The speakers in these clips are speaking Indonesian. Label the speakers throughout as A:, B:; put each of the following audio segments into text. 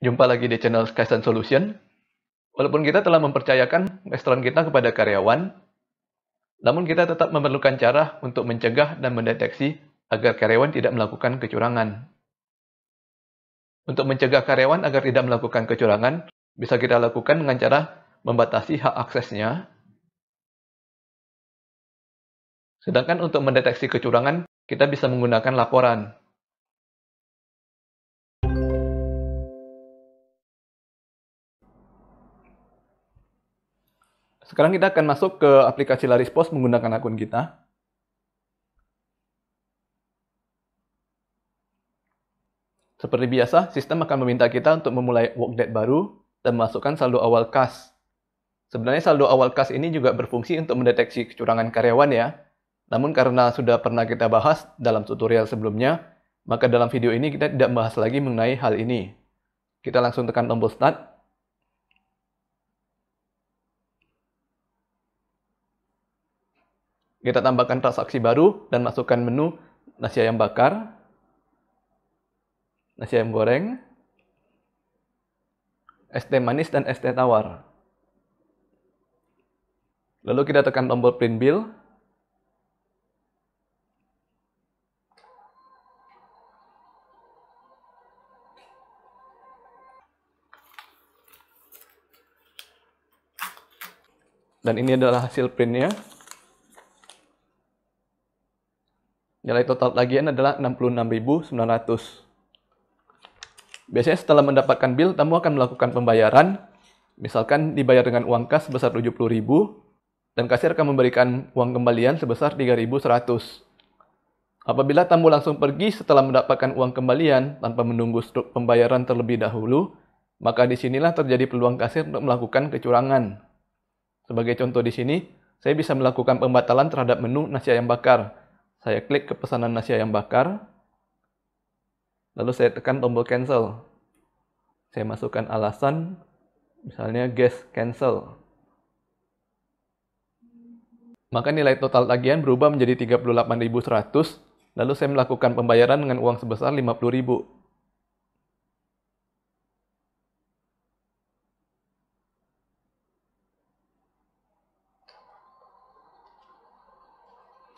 A: Jumpa lagi di channel Kaizen Solution. Walaupun kita telah mempercayakan restoran kita kepada karyawan, namun kita tetap memerlukan cara untuk mencegah dan mendeteksi agar karyawan tidak melakukan kecurangan. Untuk mencegah karyawan agar tidak melakukan kecurangan, bisa kita lakukan dengan cara membatasi hak aksesnya. Sedangkan untuk mendeteksi kecurangan, kita bisa menggunakan laporan. Sekarang kita akan masuk ke aplikasi Larispos menggunakan akun kita. Seperti biasa, sistem akan meminta kita untuk memulai workday baru dan memasukkan saldo awal kas. Sebenarnya saldo awal kas ini juga berfungsi untuk mendeteksi kecurangan karyawan ya. Namun karena sudah pernah kita bahas dalam tutorial sebelumnya, maka dalam video ini kita tidak membahas lagi mengenai hal ini. Kita langsung tekan tombol Start. Kita tambahkan transaksi baru dan masukkan menu nasi ayam bakar, nasi ayam goreng, es teh manis dan es teh tawar. Lalu kita tekan tombol print bill. Dan ini adalah hasil printnya. Nilai total tagihan adalah 66.900. Biasanya setelah mendapatkan bill, tamu akan melakukan pembayaran. Misalkan dibayar dengan uang kas sebesar 70.000 dan kasir akan memberikan uang kembalian sebesar 3.100. Apabila tamu langsung pergi setelah mendapatkan uang kembalian tanpa menunggu struk pembayaran terlebih dahulu, maka disinilah terjadi peluang kasir untuk melakukan kecurangan. Sebagai contoh di sini, saya bisa melakukan pembatalan terhadap menu nasi ayam bakar. Saya klik ke pesanan nasi ayam bakar, lalu saya tekan tombol cancel. Saya masukkan alasan, misalnya guest cancel. Maka nilai total tagihan berubah menjadi 38.100, lalu saya melakukan pembayaran dengan uang sebesar 50.000.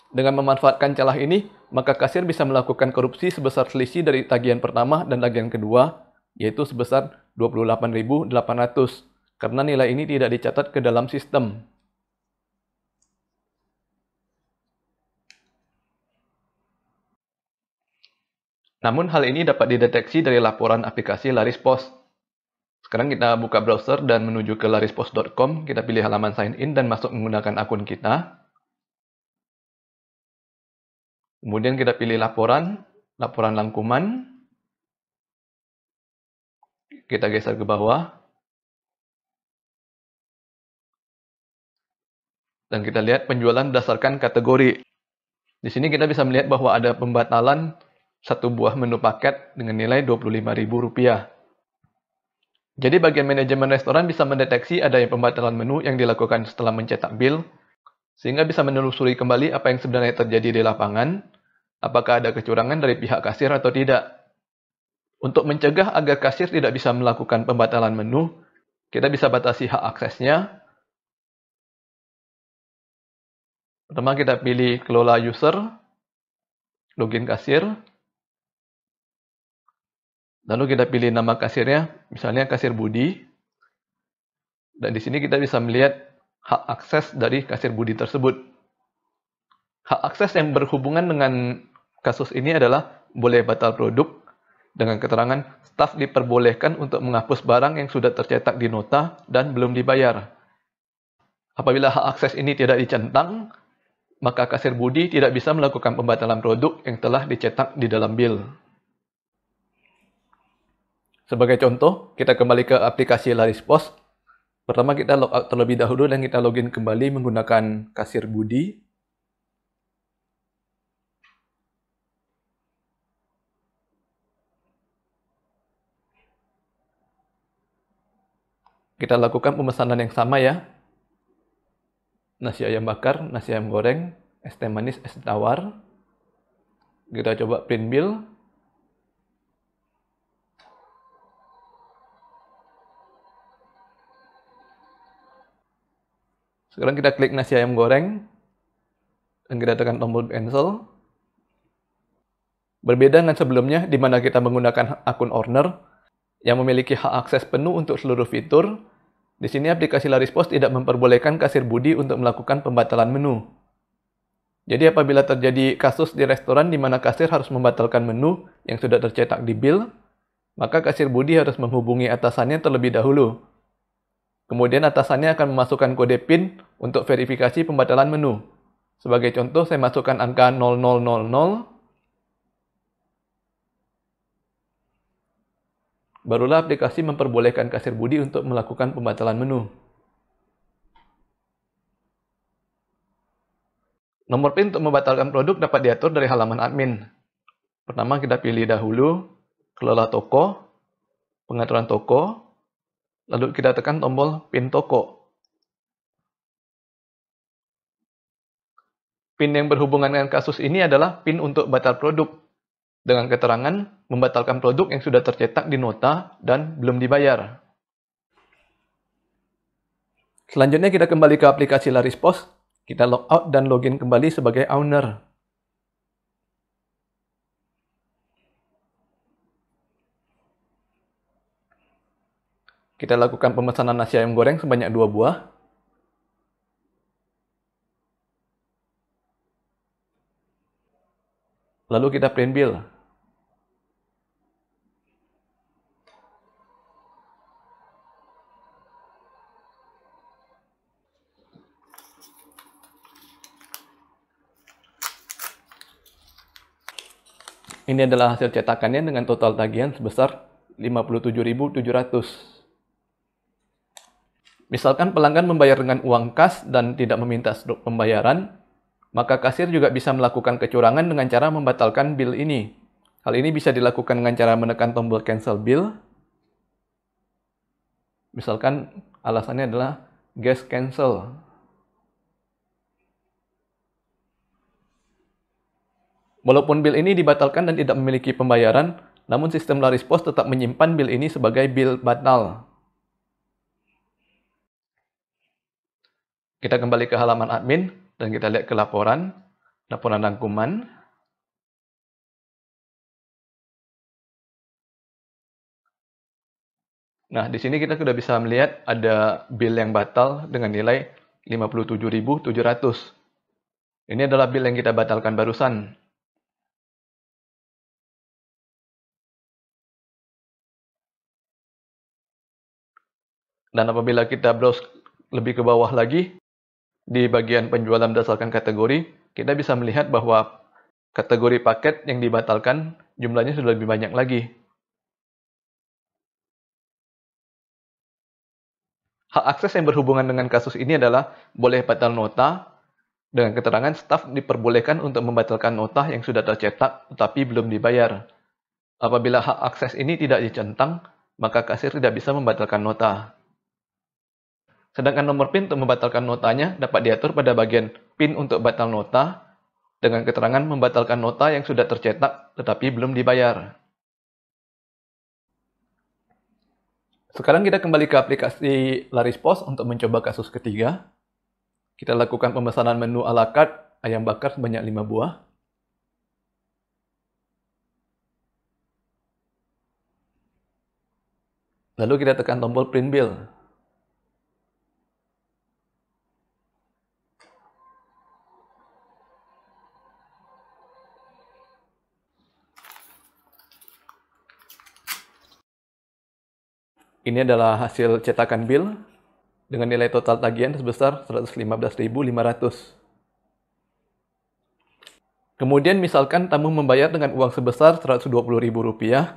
A: Dengan memanfaatkan celah ini, maka kasir bisa melakukan korupsi sebesar selisih dari tagihan pertama dan tagihan kedua, yaitu sebesar 28.800, karena nilai ini tidak dicatat ke dalam sistem. Namun hal ini dapat dideteksi dari laporan aplikasi Larispos. Sekarang kita buka browser dan menuju ke larispos.com, kita pilih halaman sign in dan masuk menggunakan akun kita. Kemudian kita pilih laporan rangkuman. Kita geser ke bawah. Dan kita lihat penjualan berdasarkan kategori. Di sini kita bisa melihat bahwa ada pembatalan satu buah menu paket dengan nilai Rp25.000. Jadi bagian manajemen restoran bisa mendeteksi adanya pembatalan menu yang dilakukan setelah mencetak bill, sehingga bisa menelusuri kembali apa yang sebenarnya terjadi di lapangan, apakah ada kecurangan dari pihak kasir atau tidak. Untuk mencegah agar kasir tidak bisa melakukan pembatalan menu, kita bisa batasi hak aksesnya. Pertama kita pilih kelola user, login kasir, lalu kita pilih nama kasirnya, misalnya kasir Budi. Dan di sini kita bisa melihat hak akses dari kasir Budi tersebut. Hak akses yang berhubungan dengan kasus ini adalah boleh batal produk, dengan keterangan staf diperbolehkan untuk menghapus barang yang sudah tercetak di nota dan belum dibayar. Apabila hak akses ini tidak dicentang, maka kasir Budi tidak bisa melakukan pembatalan produk yang telah dicetak di dalam bill. Sebagai contoh, kita kembali ke aplikasi Larispos. Pertama kita logout terlebih dahulu dan kita login kembali menggunakan kasir Budi. Kita lakukan pemesanan yang sama ya. Nasi ayam bakar, nasi ayam goreng, es teh manis, es tawar. Kita coba print bill. Sekarang kita klik nasi ayam goreng, dan kita tekan tombol cancel. Berbeda dengan sebelumnya, di mana kita menggunakan akun owner, yang memiliki hak akses penuh untuk seluruh fitur. Di sini aplikasi Larispos tidak memperbolehkan kasir budi untuk melakukan pembatalan menu. Jadi apabila terjadi kasus di restoran di mana kasir harus membatalkan menu yang sudah tercetak di bill, maka kasir budi harus menghubungi atasannya terlebih dahulu. Kemudian atasannya akan memasukkan kode PIN untuk verifikasi pembatalan menu. Sebagai contoh, saya masukkan angka 0000. Barulah aplikasi memperbolehkan kasir budi untuk melakukan pembatalan menu. Nomor PIN untuk membatalkan produk dapat diatur dari halaman admin. Pertama, kita pilih dahulu, kelola toko, pengaturan toko, lalu kita tekan tombol PIN toko. PIN yang berhubungan dengan kasus ini adalah PIN untuk batal produk, dengan keterangan membatalkan produk yang sudah tercetak di nota dan belum dibayar. Selanjutnya kita kembali ke aplikasi Larispos, kita logout dan login kembali sebagai owner. Kita lakukan pemesanan nasi ayam goreng sebanyak 2 buah. Lalu kita print bill. Ini adalah hasil cetakannya dengan total tagihan sebesar 57.700. Misalkan pelanggan membayar dengan uang kas dan tidak meminta slip pembayaran, maka kasir juga bisa melakukan kecurangan dengan cara membatalkan bill ini. Hal ini bisa dilakukan dengan cara menekan tombol cancel bill. Misalkan alasannya adalah gas cancel. Walaupun bill ini dibatalkan dan tidak memiliki pembayaran, namun sistem Larispos tetap menyimpan bill ini sebagai bill batal. Kita kembali ke halaman admin dan kita lihat ke laporan rangkuman. Nah, di sini kita sudah bisa melihat ada bill yang batal dengan nilai 57.700. Ini adalah bill yang kita batalkan barusan. Dan apabila kita browse lebih ke bawah lagi, di bagian penjualan berdasarkan kategori, kita bisa melihat bahwa kategori paket yang dibatalkan jumlahnya sudah lebih banyak lagi. Hak akses yang berhubungan dengan kasus ini adalah boleh batal nota, dengan keterangan staf diperbolehkan untuk membatalkan nota yang sudah tercetak tetapi belum dibayar. Apabila hak akses ini tidak dicentang, maka kasir tidak bisa membatalkan nota. Sedangkan nomor PIN untuk membatalkan notanya dapat diatur pada bagian PIN untuk batal nota, dengan keterangan membatalkan nota yang sudah tercetak tetapi belum dibayar. Sekarang kita kembali ke aplikasi Larispos untuk mencoba kasus ketiga. Kita lakukan pemesanan menu a la carte ayam bakar sebanyak 5 buah. Lalu kita tekan tombol print bill. Ini adalah hasil cetakan bill dengan nilai total tagihan sebesar 115.500. Kemudian misalkan tamu membayar dengan uang sebesar Rp120.000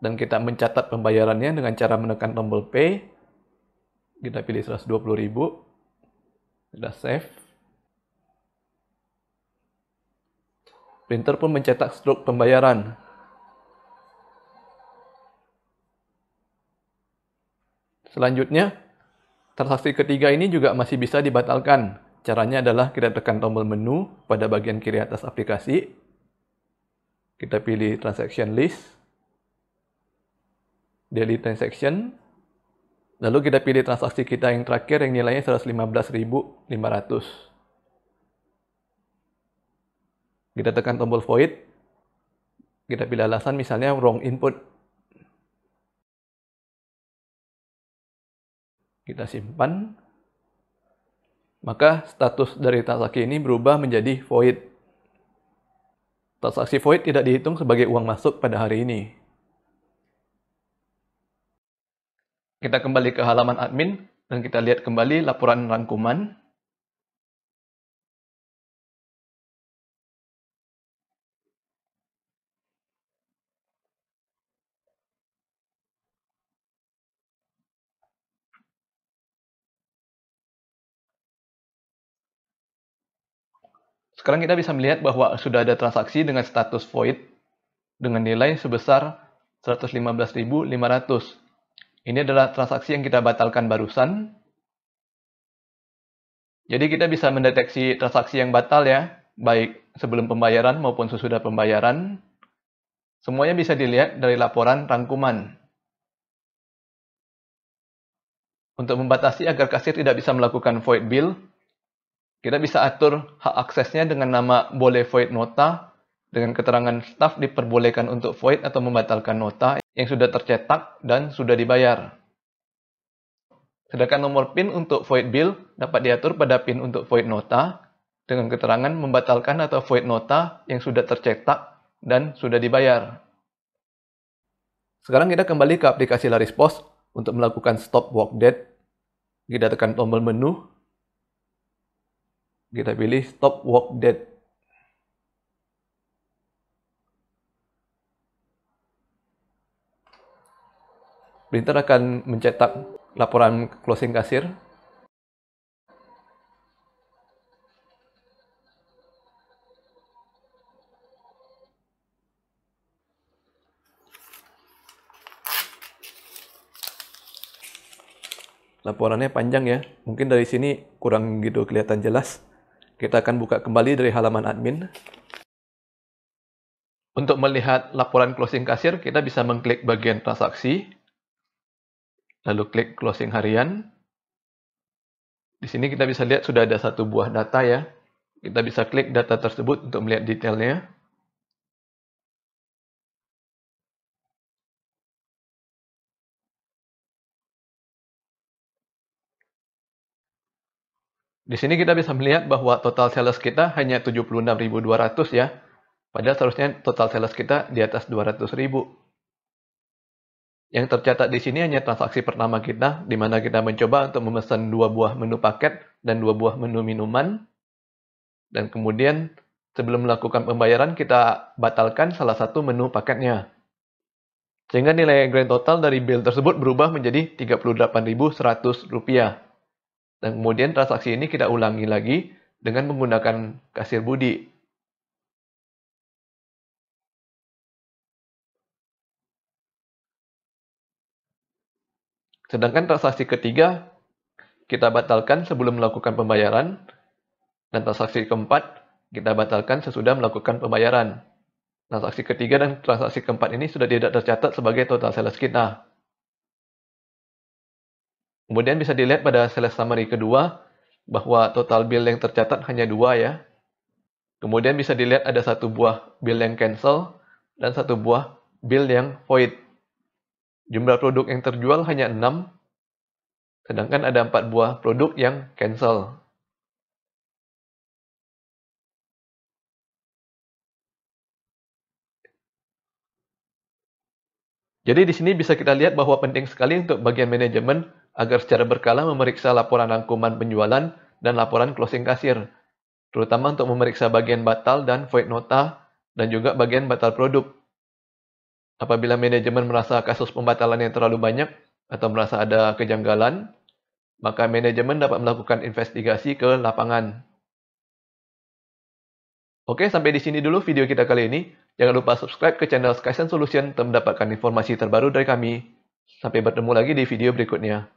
A: dan kita mencatat pembayarannya dengan cara menekan tombol pay. Kita pilih 120.000. Kita save. Printer pun mencetak struk pembayaran. Selanjutnya, transaksi ketiga ini juga masih bisa dibatalkan. Caranya adalah kita tekan tombol menu pada bagian kiri atas aplikasi. Kita pilih transaction list, daily transaction, Lalu kita pilih transaksi kita yang terakhir yang nilainya 115.500. Kita tekan tombol void. Kita pilih alasan misalnya wrong input. Kita simpan. Maka status dari transaksi ini berubah menjadi void. Transaksi void tidak dihitung sebagai uang masuk pada hari ini. Kita kembali ke halaman admin dan kita lihat kembali laporan rangkuman. Sekarang kita bisa melihat bahwa sudah ada transaksi dengan status void dengan nilai sebesar 115.500. Ini adalah transaksi yang kita batalkan barusan. Jadi kita bisa mendeteksi transaksi yang batal ya, baik sebelum pembayaran maupun sesudah pembayaran. Semuanya bisa dilihat dari laporan rangkuman. Untuk membatasi agar kasir tidak bisa melakukan void bill, kita bisa atur hak aksesnya dengan nama boleh void nota, dengan keterangan staf diperbolehkan untuk void atau membatalkan nota yang sudah tercetak dan sudah dibayar. Sedangkan nomor PIN untuk void bill dapat diatur pada PIN untuk void nota dengan keterangan membatalkan atau void nota yang sudah tercetak dan sudah dibayar. Sekarang kita kembali ke aplikasi Laris Pos untuk melakukan stop work date. Kita tekan tombol menu. Kita pilih stop work date. Printer akan mencetak laporan closing kasir. Laporannya panjang ya, mungkin dari sini kurang gitu kelihatan jelas. Kita akan buka kembali dari halaman admin. Untuk melihat laporan closing kasir, kita bisa mengklik bagian transaksi, lalu klik closing harian. Di sini kita bisa lihat sudah ada satu buah data ya. Kita bisa klik data tersebut untuk melihat detailnya. Di sini kita bisa melihat bahwa total sales kita hanya 76.200 ya. Padahal seharusnya total sales kita di atas 200.000. Yang tercatat di sini hanya transaksi pertama kita, di mana kita mencoba untuk memesan 2 buah menu paket dan 2 buah menu minuman. Dan kemudian sebelum melakukan pembayaran, kita batalkan salah satu menu paketnya. Sehingga nilai grand total dari bill tersebut berubah menjadi Rp38.100. Dan kemudian transaksi ini kita ulangi lagi dengan menggunakan kasir budi. Sedangkan transaksi ketiga kita batalkan sebelum melakukan pembayaran, dan transaksi keempat kita batalkan sesudah melakukan pembayaran. Transaksi ketiga dan transaksi keempat ini sudah tidak tercatat sebagai total sales kita. Kemudian bisa dilihat pada sales summary kedua bahwa total bill yang tercatat hanya 2 ya. Kemudian bisa dilihat ada satu buah bill yang cancel dan satu buah bill yang void. Jumlah produk yang terjual hanya 6, sedangkan ada 4 buah produk yang cancel. Jadi di sini bisa kita lihat bahwa penting sekali untuk bagian manajemen agar secara berkala memeriksa laporan rangkuman penjualan dan laporan closing kasir, terutama untuk memeriksa bagian batal dan void nota dan juga bagian batal produk. Apabila manajemen merasa kasus pembatalan yang terlalu banyak atau merasa ada kejanggalan, maka manajemen dapat melakukan investigasi ke lapangan. Oke, sampai di sini dulu video kita kali ini. Jangan lupa subscribe ke channel Skysense Solution untuk mendapatkan informasi terbaru dari kami. Sampai bertemu lagi di video berikutnya.